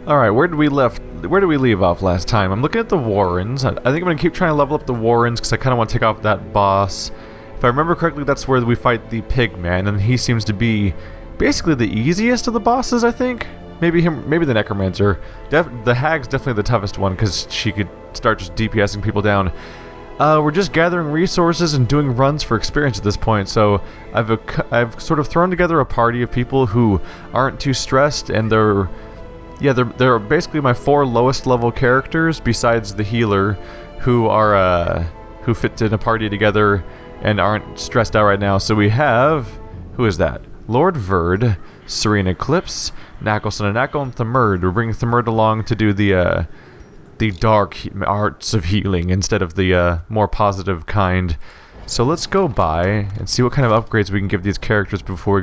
Alright, where did we leave off last time? I'm looking at the Warrens. I think I'm going to keep trying to level up the Warrens because I kind of want to take off that boss. If I remember correctly, that's where we fight the pig man, and he seems to be basically the easiest of the bosses, I think. Maybe the necromancer. The hag's definitely the toughest one because she could start just DPSing people down. We're just gathering resources and doing runs for experience at this point, so I've sort of thrown together a party of people who aren't too stressed, and they're basically my 4 lowest level characters besides the healer, who fit in a party together and aren't stressed out right now. So we have, who is that? Lord Verd, Serene Eclipse, Knackleson and Knackle, and Themurd. We're bringing Themurd along to do the dark arts of healing instead of the more positive kind. So let's go by and see what kind of upgrades we can give these characters before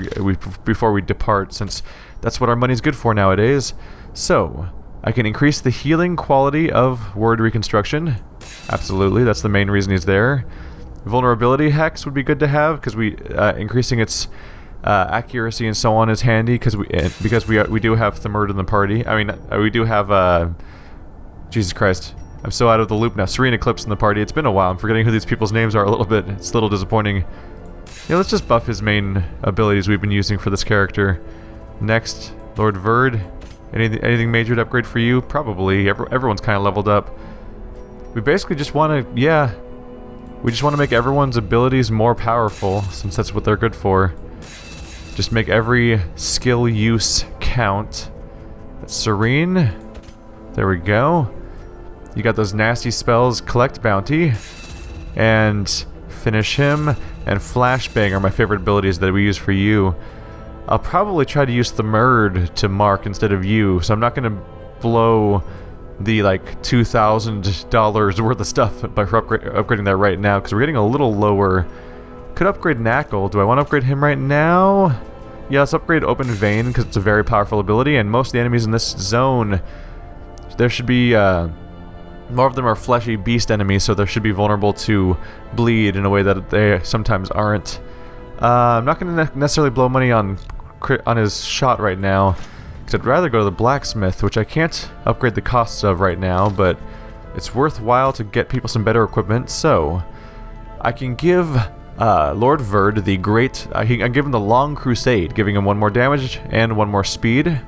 we depart, since that's what our money's good for nowadays. So, I can increase the healing quality of word reconstruction. Absolutely, that's the main reason he's there. Vulnerability hex would be good to have, because increasing its accuracy and so on is handy, because we do have Themurd in the party. I mean, we do have Jesus Christ, I'm so out of the loop now. Serene Eclipse in the party. It's been a while. I'm forgetting who these people's names are a little bit. It's a little disappointing. Yeah, let's just buff his main abilities we've been using for this character. Next, Lord Verd. Anything major to upgrade for you? Probably. Everyone's kind of leveled up. We basically just want to, we just want to make everyone's abilities more powerful, since that's what they're good for. Just make every skill use count. That's Serene. There we go. You got those nasty spells, Collect Bounty, and Finish Him, and Flashbang are my favorite abilities that we use for you. I'll probably try to use Themurd to mark instead of you, so I'm not going to blow the like $2,000 worth of stuff by upgrading that right now, because we're getting a little lower. Could upgrade Knackle. Do I want to upgrade him right now? Yeah, let's upgrade Open Vein, because it's a very powerful ability, and most of the enemies in this zone, there should be, more of them are fleshy beast enemies, so they should be vulnerable to bleed in a way that they sometimes aren't. I'm not going to necessarily blow money on his shot right now, because I'd rather go to the blacksmith, which I can't upgrade the costs of right now, but it's worthwhile to get people some better equipment. So I can give Lord Verd the great... I can give him the Long Crusade, giving him 1 more damage and 1 more speed.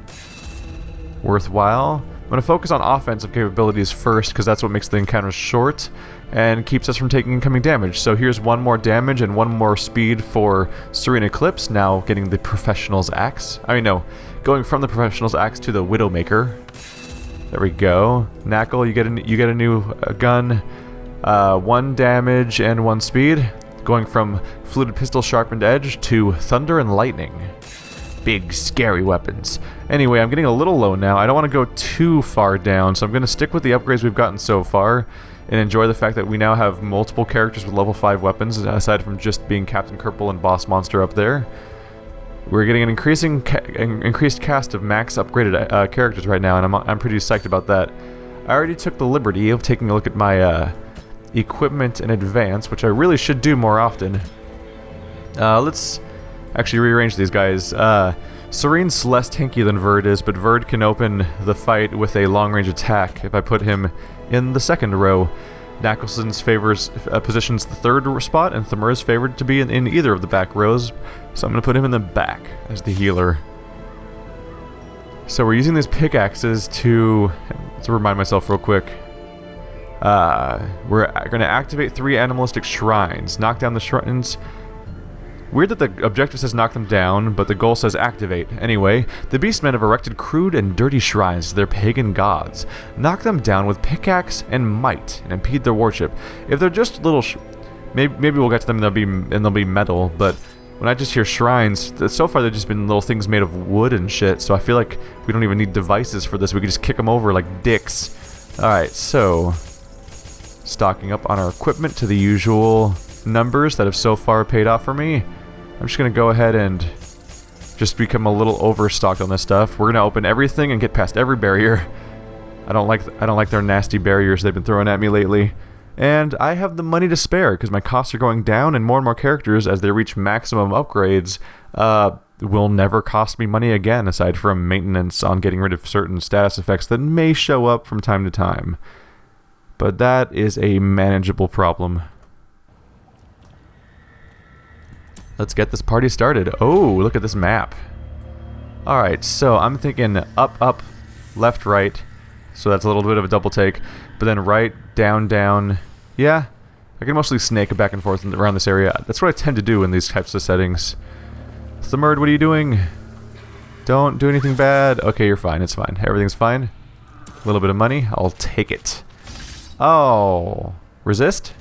Worthwhile. I'm going to focus on offensive capabilities first, because that's what makes the encounters short and keeps us from taking incoming damage. So here's 1 more damage and 1 more speed for Serene Eclipse, now getting the Professional's Axe. I mean, no, going from the Professional's Axe to the Widowmaker. There we go. Knackle, you get a new gun. 1 damage and 1 speed. Going from Fluted Pistol Sharpened Edge to Thunder and Lightning. Big, scary weapons. Anyway, I'm getting a little low now. I don't want to go too far down, so I'm going to stick with the upgrades we've gotten so far and enjoy the fact that we now have multiple characters with level 5 weapons, aside from just being Captain Kerple and Boss Monster up there. We're getting an increased cast of max upgraded characters right now, and I'm pretty psyched about that. I already took the liberty of taking a look at my equipment in advance, which I really should do more often. Let's actually rearrange these guys. Serene's less tanky than Verd is, but Verd can open the fight with a long-range attack if I put him in the 2nd row. Knackleson's positions the 3rd spot, and Themurd's favored to be in either of the back rows, so I'm going to put him in the back as the healer. So we're using these pickaxes to remind myself real quick. We're going to activate 3 animalistic shrines. Knock down the shrines. Weird that the objective says knock them down, but the goal says activate. Anyway, the beastmen have erected crude and dirty shrines to their pagan gods. Knock them down with pickaxe and might, and impede their worship. If they're just little maybe we'll get to them and they'll be metal, but when I just hear shrines, so far they've just been little things made of wood and shit, so I feel like we don't even need devices for this. We can just kick them over like dicks. Alright, so stocking up on our equipment to the usual numbers that have so far paid off for me. I'm just going to go ahead and just become a little overstocked on this stuff. We're going to open everything and get past every barrier. I don't like their nasty barriers they've been throwing at me lately. And I have the money to spare because my costs are going down, and more characters, as they reach maximum upgrades, will never cost me money again, aside from maintenance on getting rid of certain status effects that may show up from time to time. But that is a manageable problem. Let's get this party started. Oh, look at this map. Alright, so I'm thinking up, up, left, right. So that's a little bit of a double take. But then right, down, down. Yeah, I can mostly snake back and forth around this area. That's what I tend to do in these types of settings. Thumerd, what are you doing? Don't do anything bad. Okay, you're fine. It's fine. Everything's fine. A little bit of money. I'll take it. Oh, resist?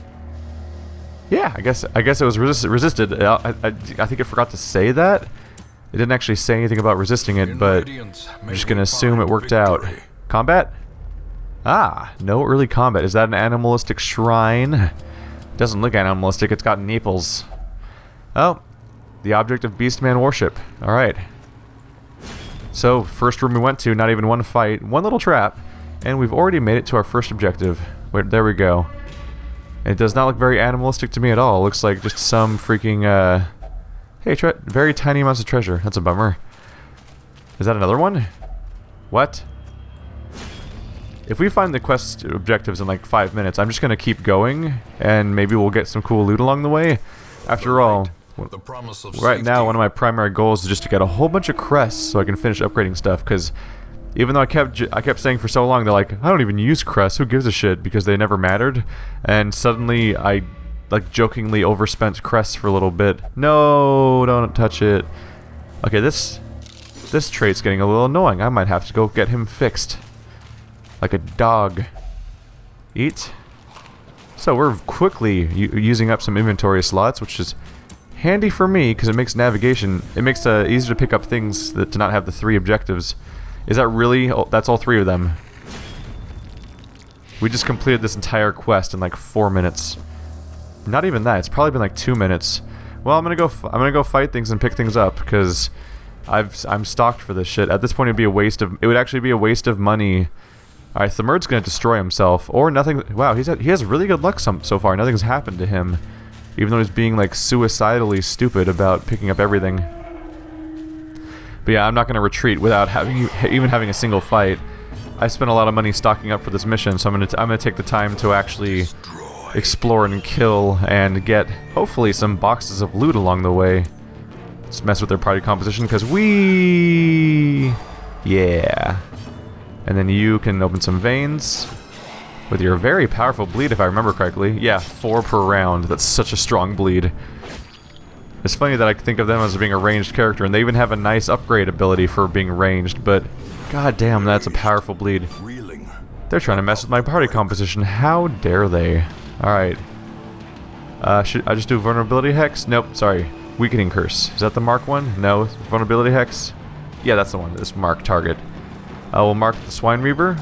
Yeah, I guess it was resisted. I think I forgot to say that. It didn't actually say anything about resisting it, but I'm just gonna assume it worked out. Combat? Ah, no early combat. Is that an animalistic shrine? It doesn't look animalistic. It's got nipples. Oh. The object of Beastman worship. Alright. So, first room we went to, not even one fight, one little trap, and we've already made it to our first objective. Wait, there we go. And it does not look very animalistic to me at all. It looks like just some freaking, hey, very tiny amounts of treasure. That's a bummer. Is that another one? What? If we find the quest objectives in like 5 minutes, I'm just gonna keep going, and maybe we'll get some cool loot along the way. After all, right now, one of my primary goals is just to get a whole bunch of crests so I can finish upgrading stuff, because even though I kept saying for so long, they're like, I don't even use crests, who gives a shit, because they never mattered, and suddenly I, like, jokingly overspent crests for a little bit. No, don't touch it. Okay, this trait's getting a little annoying. I might have to go get him fixed. Like a dog. Eat. So we're quickly using up some inventory slots, which is handy for me, because it makes navigation, it makes it easier to pick up things that to not have the 3 objectives. Is that really? Oh, that's all 3 of them. We just completed this entire quest in like 4 minutes. Not even that, it's probably been like 2 minutes. Well, I'm gonna go fight things and pick things up, because I'm stocked for this shit. At this point it would actually be a waste of money. Alright, Thumerd's gonna destroy himself, or nothing. Wow, he has really good luck so far. Nothing's happened to him. Even though he's being, like, suicidally stupid about picking up everything. But yeah, I'm not going to retreat without even having a single fight. I spent a lot of money stocking up for this mission, so I'm gonna take the time to actually explore and kill and get, hopefully, some boxes of loot along the way. Let's mess with their party composition, because yeah. And then you can open some veins. With your very powerful bleed, if I remember correctly. Yeah, 4 per round. That's such a strong bleed. It's funny that I think of them as being a ranged character, and they even have a nice upgrade ability for being ranged, but god damn, that's a powerful bleed. They're trying to mess with my party composition. How dare they? Alright. Should I just do vulnerability hex? Nope, sorry. Weakening curse. Is that the mark one? No. Vulnerability hex? Yeah, that's the one. This mark target. We'll mark the Swine Reaver.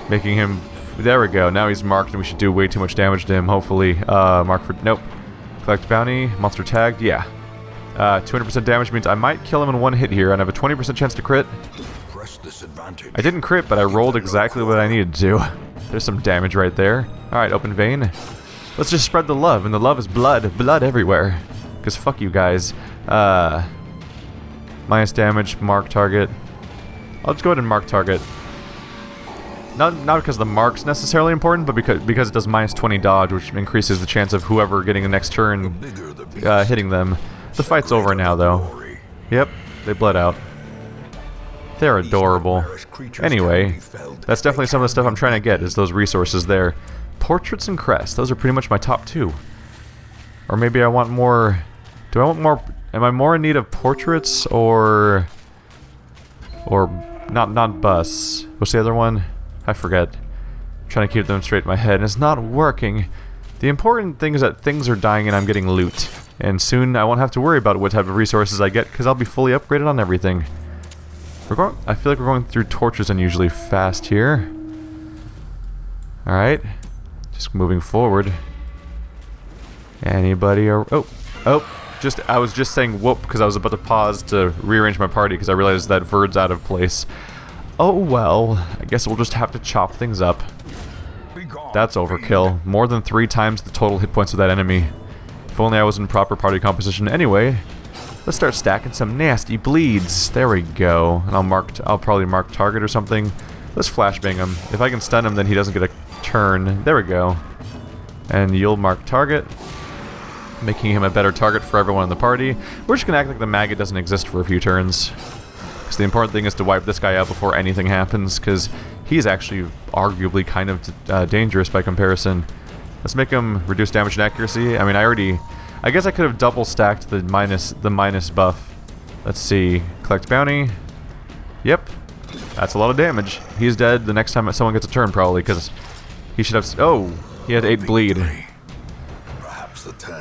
Making him... There we go, now he's marked and we should do way too much damage to him, hopefully. Mark for... Nope. Collect bounty, monster tagged, yeah. 200% damage means I might kill him in 1 hit here, and I have a 20% chance to crit. I didn't crit, but I rolled exactly what I needed to. There's some damage right there. Alright, open vein. Let's just spread the love, and the love is blood. Blood everywhere. Because fuck you guys. Minus damage, mark target. I'll just go ahead and mark target. Not because the mark's necessarily important, but because it does minus 20 dodge, which increases the chance of whoever getting the next turn hitting them. The fight's over now, though. Yep, they bled out. They're adorable. Anyway, that's definitely some of the stuff I'm trying to get, is those resources there. Portraits and crests, those are pretty much my top 2. Or maybe I want more... Do I want more... Am I more in need of portraits, or... Not busts. What's the other one? I forget. I'm trying to keep them straight in my head, and it's not working. The important thing is that things are dying and I'm getting loot. And soon I won't have to worry about what type of resources I get, because I'll be fully upgraded on everything. I feel like we're going through torches unusually fast here. Alright. Just moving forward. Anybody? Oh! I was just saying whoop because I was about to pause to rearrange my party because I realized that Verd's out of place. Oh well, I guess we'll just have to chop things up. That's overkill. More than 3 times the total hit points of that enemy. If only I was in proper party composition. Anyway, Let's start stacking some nasty bleeds. There we go. And I'll probably mark target or something. Let's flashbang him. If I can stun him, then he doesn't get a turn. There we go. And you'll mark target, making him a better target for everyone in the party. We're just gonna act like the maggot doesn't exist for a few turns. Because the important thing is to wipe this guy out before anything happens, because he's actually arguably kind of dangerous by comparison. Let's make him reduce damage and accuracy. I mean, I guess I could have double stacked the minus buff. Let's see. Collect bounty. Yep. That's a lot of damage. He's dead the next time someone gets a turn, probably, because he should have... Oh! He had 8 bleed.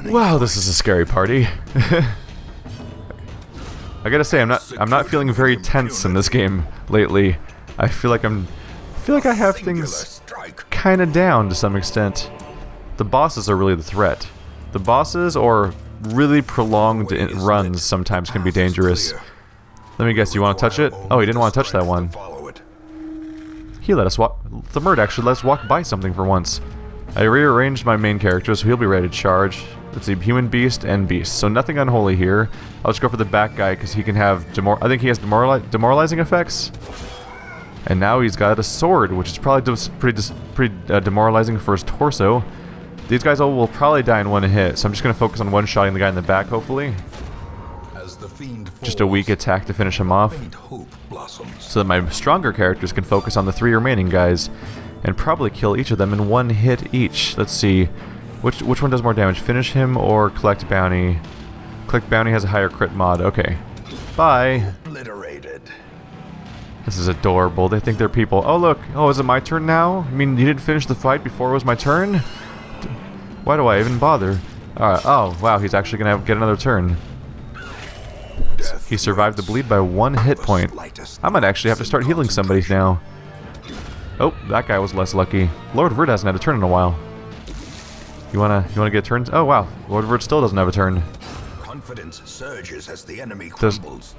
Wow, this is a scary party. I gotta say, I'm not feeling very tense in this game lately. I feel like I have things kind of down to some extent. The bosses are really the threat. The bosses or really prolonged runs sometimes can be dangerous. Let me guess, you want to touch it? Oh, he didn't want to touch that one. He let us walk. The Murd actually let us walk by something for once. I rearranged my main character, so he'll be ready to charge. Let's see, Human Beast and Beast. So nothing unholy here. I'll just go for the back guy because he can have I think he has demoralizing effects. And now he's got a sword, which is probably pretty demoralizing for his torso. These guys all will probably die in one hit, so I'm just going to focus on one-shotting the guy in the back, hopefully. Just a weak attack to finish him off. So that my stronger characters can focus on the 3 remaining guys and probably kill each of them in 1 hit each. Let's see. Which one does more damage? Finish him or collect bounty? Collect bounty has a higher crit mod. Okay. Bye. This is adorable. They think they're people. Oh, look. Oh, is it my turn now? I mean, you didn't finish the fight before it was my turn? Why do I even bother? Oh, wow. He's actually going to get another turn. He survived the bleed by 1 hit point. I might actually have to start healing somebody now. Oh, that guy was less lucky. Lord Verd hasn't had a turn in a while. You wanna get turns? Oh wow, Lord Verd still doesn't have a turn. Confidence surges as the enemy crumbles.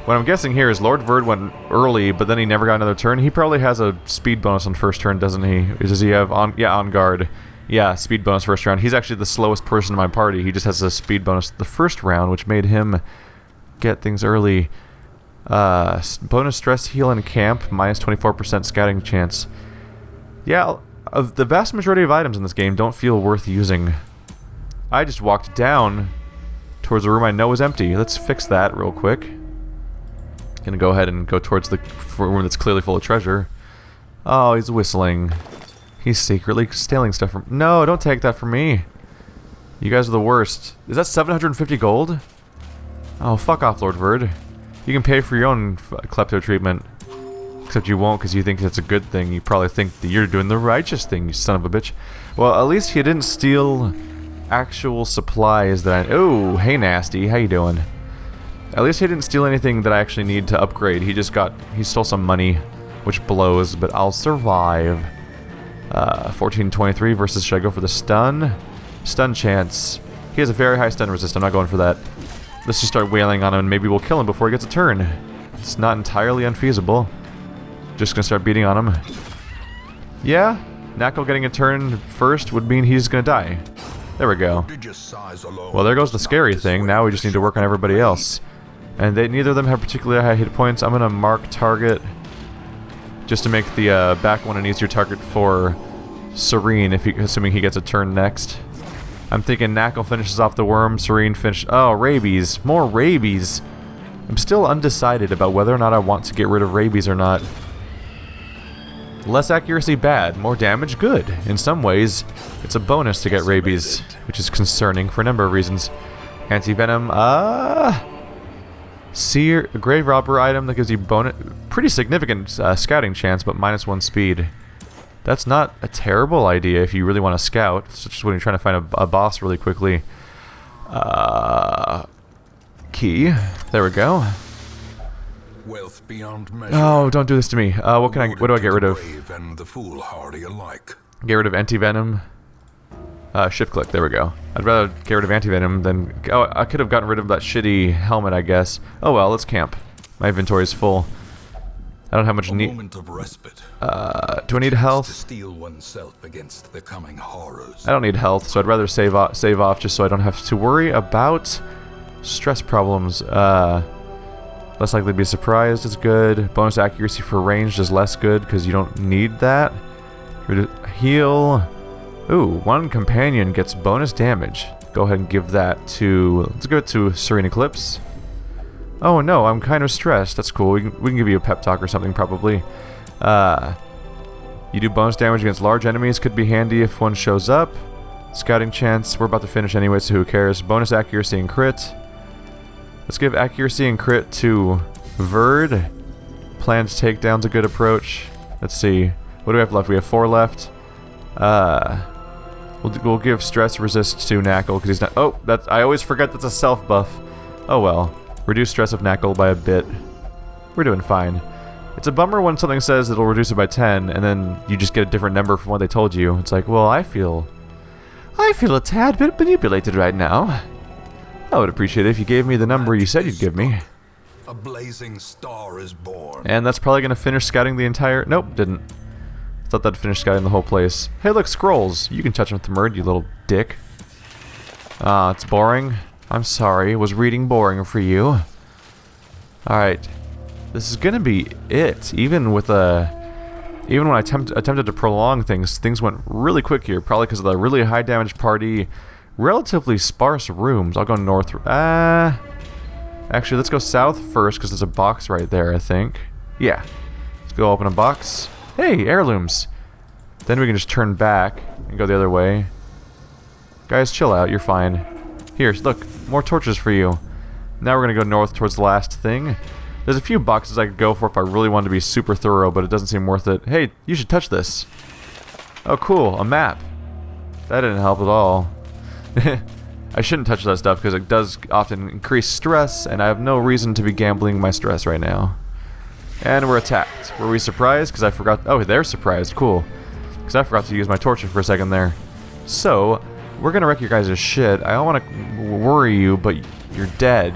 What I'm guessing here is Lord Verd went early, but then he never got another turn. He probably has a speed bonus on first turn, doesn't he? Does he have on guard? Yeah, speed bonus first round. He's actually the slowest person in my party. He just has a speed bonus the first round, which made him get things early. Bonus stress heal in camp, minus 24% scouting chance. Yeah, the vast majority of items in this game don't feel worth using. I just walked down towards a room I know is empty. Let's fix that real quick. Gonna go ahead and go towards the room that's clearly full of treasure. Oh, he's whistling. He's secretly stealing stuff from... No, don't take that from me. You guys are the worst. Is that 750 gold? Oh, fuck off, Lord Verd. You can pay for your own klepto treatment. Except you won't because you think it's a good thing. You probably think that you're doing the righteous thing, you son of a bitch. Well, at least he didn't steal actual supplies that I... Oh, hey Nasty, how you doing? At least he didn't steal anything that I actually need to upgrade. He stole some money, which blows, but I'll survive. 1423 versus, should I go for the stun? Stun chance. He has a very high stun resist, I'm not going for that. Let's just start wailing on him and maybe we'll kill him before he gets a turn. It's not entirely unfeasible. Just gonna start beating on him. Yeah, Knuckle getting a turn first would mean he's gonna die. There we go. Well, there goes the scary thing. Now we just need to work on everybody else. And neither of them have particularly high hit points. I'm gonna mark target just to make the back one an easier target for Serene, assuming he gets a turn next. I'm thinking Knuckle finishes off the worm, Serene finish... Oh, rabies. More rabies. I'm still undecided about whether or not I want to get rid of rabies or not. Less accuracy, bad. More damage, good. In some ways, it's a bonus to get rabies, which is concerning for a number of reasons. Anti-venom, Seer, a grave robber item that gives you pretty significant scouting chance, but -1 speed. That's not a terrible idea if you really want to scout. It's just when you're trying to find a boss really quickly. Key. There we go. Wealth beyond measure. Oh, don't do this to me. What do I get rid of? And the foolhardy alike. Get rid of anti-venom. Shift click. There we go. I'd rather get rid of anti-venom than... Oh, I could have gotten rid of that shitty helmet, I guess. Oh well, let's camp. My inventory is full. I don't have much need. Do I need health? To steel oneself against the coming horrors. I don't need health, so I'd rather save off just so I don't have to worry about Stress problems. Less likely to be surprised is good. Bonus accuracy for ranged is less good because you don't need that. Heal. Ooh, one companion gets bonus damage. Go ahead and give that to... Let's give it to Serene Eclipse. Oh no, I'm kind of stressed. That's cool. We can give you a pep talk or something probably. You do bonus damage against large enemies. Could be handy if one shows up. Scouting chance. We're about to finish anyway, so who cares? Bonus accuracy and crit. Let's give accuracy and crit to Verd. Planned takedown's a good approach. Let's see. What do we have left? We have 4 left. We'll give stress resist to Knackle because he's not... Oh, that's... I always forget that's a self buff. Oh well. Reduce stress of Knackle by a bit. We're doing fine. It's a bummer when something says it'll reduce it by 10 and then you just get a different number from what they told you. It's like, well, I feel a tad bit manipulated right now. I would appreciate it if you gave me the number you said you'd give me. A blazing star is born. And that's probably going to finish scouting the entire... Nope, didn't. Thought that'd finish scouting the whole place. Hey, look, scrolls. You can touch them with the Murd, you little dick. It's boring. I'm sorry. Was reading boring for you? Alright. This is going to be it. Even with even when I attempted to prolong things went really quick here. Probably because of the really high damage party. Relatively sparse rooms. I'll go north. Actually, let's go south first because there's a box right there, I think. Yeah. Let's go open a box. Hey, heirlooms. Then we can just turn back and go the other way. Guys, chill out. You're fine. Here, look. More torches for you. Now we're going to go north towards the last thing. There's a few boxes I could go for if I really wanted to be super thorough, but it doesn't seem worth it. Hey, you should touch this. Oh, cool. A map. That didn't help at all. I shouldn't touch that stuff because it does often increase stress, and I have no reason to be gambling my stress right now. And we're attacked. Were we surprised? Because I forgot... Oh, they're surprised. Cool. Because I forgot to use my torches for a second there. So, we're going to wreck your guys' shit. I don't want to worry you, but you're dead.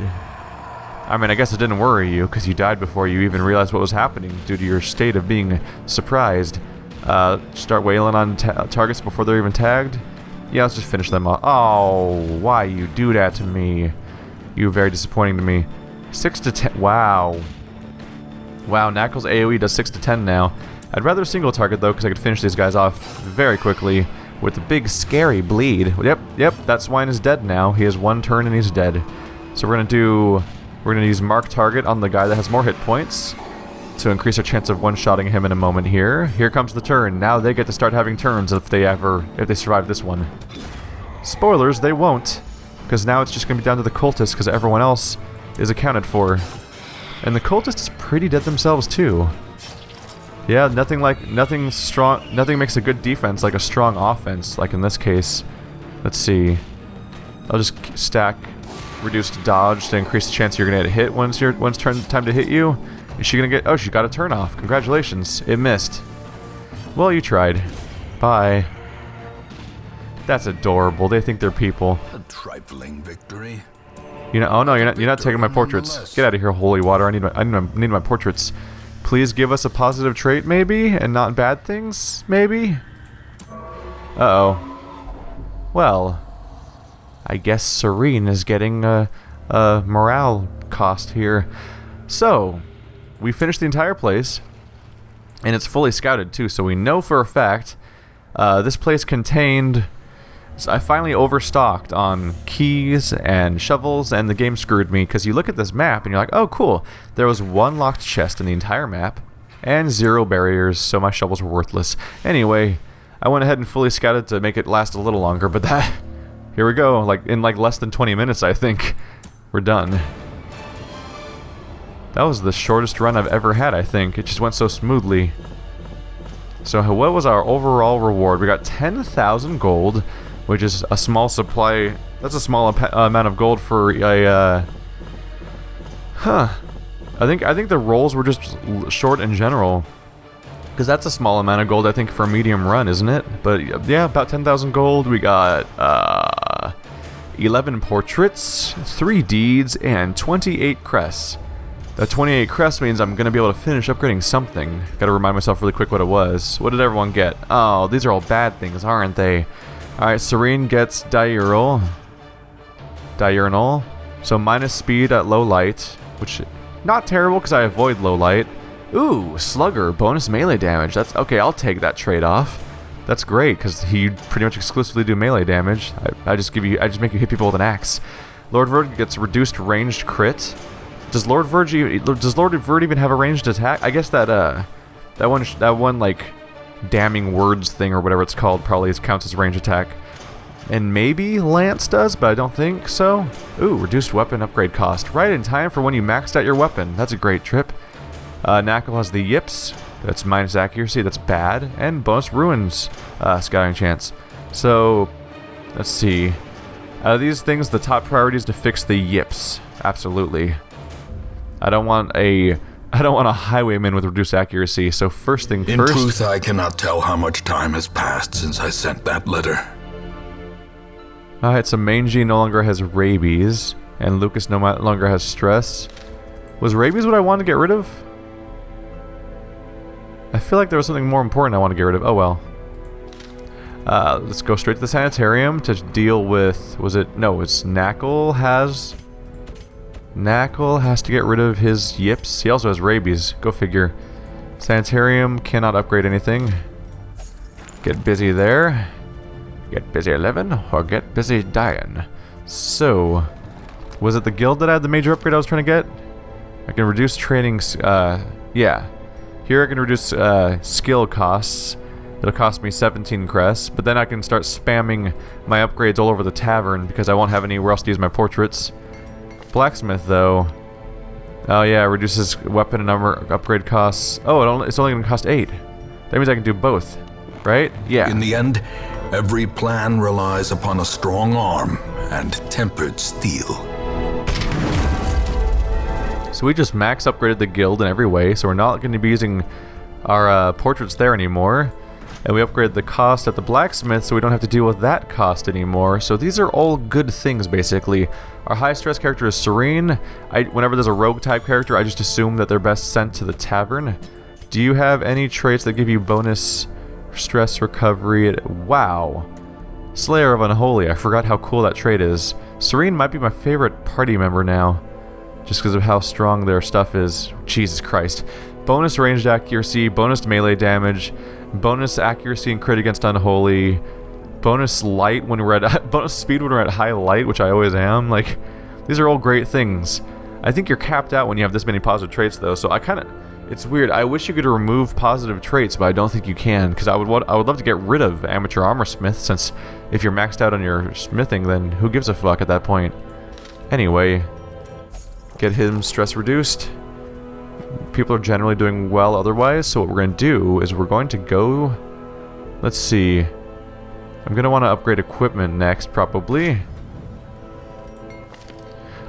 I mean, I guess it didn't worry you because you died before you even realized what was happening due to your state of being surprised. Start wailing on targets before they're even tagged. Yeah, let's just finish them off. Oh, why you do that to me? You're very disappointing to me. 6 to 10. Wow. Wow, Knackle's AoE does 6 to 10 now. I'd rather single target though, because I could finish these guys off very quickly with the big scary bleed. Yep, that swine is dead now. He has 1 turn and he's dead. So we're gonna use mark target on the guy that has more hit points to increase our chance of one-shotting him in a moment here. Here comes the turn. Now they get to start having turns if they survive this one. Spoilers, they won't, because now it's just gonna be down to the cultists because everyone else is accounted for. And the cultists pretty dead themselves too. Yeah, nothing makes a good defense like a strong offense, like in this case. Let's see. I'll just stack reduced dodge to increase the chance you're gonna get hit once time to hit you. Is she gonna get... Oh, she got a turn off. Congratulations. It missed. Well, you tried. Bye. That's adorable. They think they're people. A trifling victory. You know... Oh no, you're not taking my portraits. Get out of here, holy water. I need my portraits. Please give us a positive trait, maybe, and not bad things, maybe. Uh-oh. Well, I guess Serene is getting a morale cost here. So, we finished the entire place, and it's fully scouted too, so we know for a fact this place contained... So I finally overstocked on keys and shovels, and the game screwed me, because you look at this map and you're like, oh cool, there was 1 locked chest in the entire map, and 0 barriers, so my shovels were worthless. Anyway, I went ahead and fully scouted to make it last a little longer, but that... Here we go, in less than 20 minutes I think, we're done. That was the shortest run I've ever had, I think. It just went so smoothly. So what was our overall reward? We got 10,000 gold, which is a small supply. That's a small amount of gold for a... I think the rolls were just short in general. Because that's a small amount of gold, I think, for a medium run, isn't it? But yeah, about 10,000 gold. We got 11 portraits, 3 deeds, and 28 crests. That 28 crests means I'm going to be able to finish upgrading something. Gotta remind myself really quick what it was. What did everyone get? Oh, these are all bad things, aren't they? Alright, Serene gets diurnal. So minus speed at low light, which not terrible because I avoid low light. Ooh, Slugger, bonus melee damage. That's okay, I'll take that trade-off. That's great, because he pretty much exclusively do melee damage. I just make you hit people with an axe. Lord Verd gets reduced ranged crit. Does Lord Verd even have a ranged attack? I guess that one like damning words thing or whatever it's called probably counts as range attack. And maybe Lance does, but I don't think so. Ooh, reduced weapon upgrade cost. Right in time for when you maxed out your weapon. That's a great trip. Knackle has the yips. That's minus accuracy. That's bad. And bonus ruins scouting chance. So, let's see. Out of these things, the top priority is to fix the yips. Absolutely. I don't want a highwayman with reduced accuracy. So first thing first. In truth, I cannot tell how much time has passed since I sent that letter. Alright, so Mangy no longer has rabies, and Lucas no longer has stress. Was rabies what I wanted to get rid of? I feel like there was something more important I want to get rid of. Oh well. Let's go straight to the sanitarium to deal with... Was it... No, it's Knackle has... Knackle has to get rid of his yips. He also has rabies. Go figure. Sanitarium cannot upgrade anything. Get busy there. Get busy living or get busy dying. So, was it the guild that had the major upgrade I was trying to get? I can reduce training, yeah. Here I can reduce skill costs. It'll cost me 17 crests, but then I can start spamming my upgrades all over the tavern because I won't have anywhere else to use my portraits. Blacksmith, though. Oh yeah, reduces weapon and armor upgrade costs. Oh, it's only going to cost 8. That means I can do both, right? Yeah. In the end, every plan relies upon a strong arm and tempered steel. So we just max upgraded the guild in every way, so we're not going to be using our portraits there anymore. And we upgraded the cost at the blacksmith, so we don't have to deal with that cost anymore. So these are all good things, basically. Our high stress character is Serene. Whenever there's a rogue type character, I just assume that they're best sent to the tavern. Do you have any traits that give you bonus stress recovery? Wow. Slayer of Unholy. I forgot how cool that trait is. Serene might be my favorite party member now, just because of how strong their stuff is. Jesus Christ. Bonus ranged accuracy, bonus melee damage, bonus accuracy and crit against Unholy, bonus light when we're at bonus speed when we're at high light, which I always am. Like, these are all great things. I think you're capped out when you have this many positive traits, though. So it's weird. I wish you could remove positive traits, but I don't think you can, because I would love to get rid of amateur armor smith, since if you're maxed out on your smithing, then who gives a fuck at that point? Anyway, get him stress reduced. People are generally doing well otherwise, so what we're going to do is we're going to go... Let's see. I'm going to want to upgrade equipment next, probably.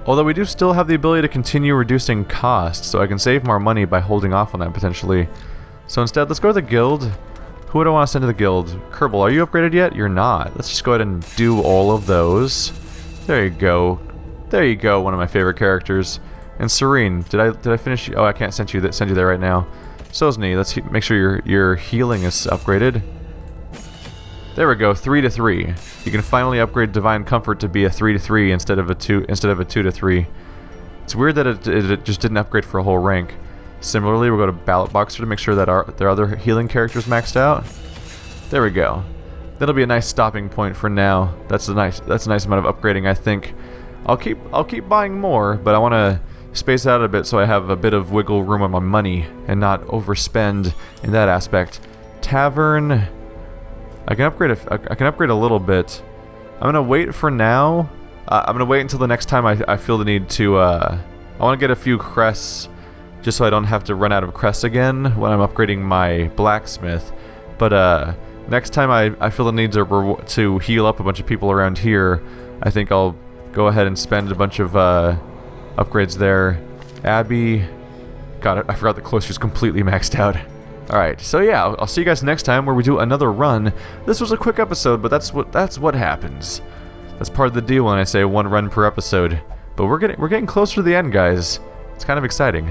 Although we do still have the ability to continue reducing costs, so I can save more money by holding off on that, potentially. So instead, let's go to the guild. Who would I want to send to the guild? Kerbal, are you upgraded yet? You're not. Let's just go ahead and do all of those. There you go. There you go, one of my favorite characters. And Serene, did I finish? Oh, I can't send you there right now. Sosni, let's make sure your healing is upgraded. There we go, 3 to 3. You can finally upgrade Divine Comfort to be a 3 to 3 instead of a 2 to 3. It's weird that it just didn't upgrade for a whole rank. Similarly, we'll go to Ballot Boxer to make sure that their other healing characters maxed out. There we go. That'll be a nice stopping point for now. That's a nice amount of upgrading, I think. I'll keep buying more, but I want to space out a bit so I have a bit of wiggle room on my money and not overspend in that aspect. Tavern, I can upgrade a little bit. I'm gonna wait for now. I'm gonna wait until the next time I feel the need to. I want to get a few crests, just so I don't have to run out of crests again when I'm upgrading my blacksmith. But next time I feel the need to heal up a bunch of people around here, I think I'll go ahead and spend a bunch of upgrades there. Abby, God, I forgot the cloister's completely maxed out. Alright, so yeah, I'll see you guys next time where we do another run. This was a quick episode, but that's what happens. That's part of the deal when I say one run per episode. But we're getting closer to the end, guys. It's kind of exciting.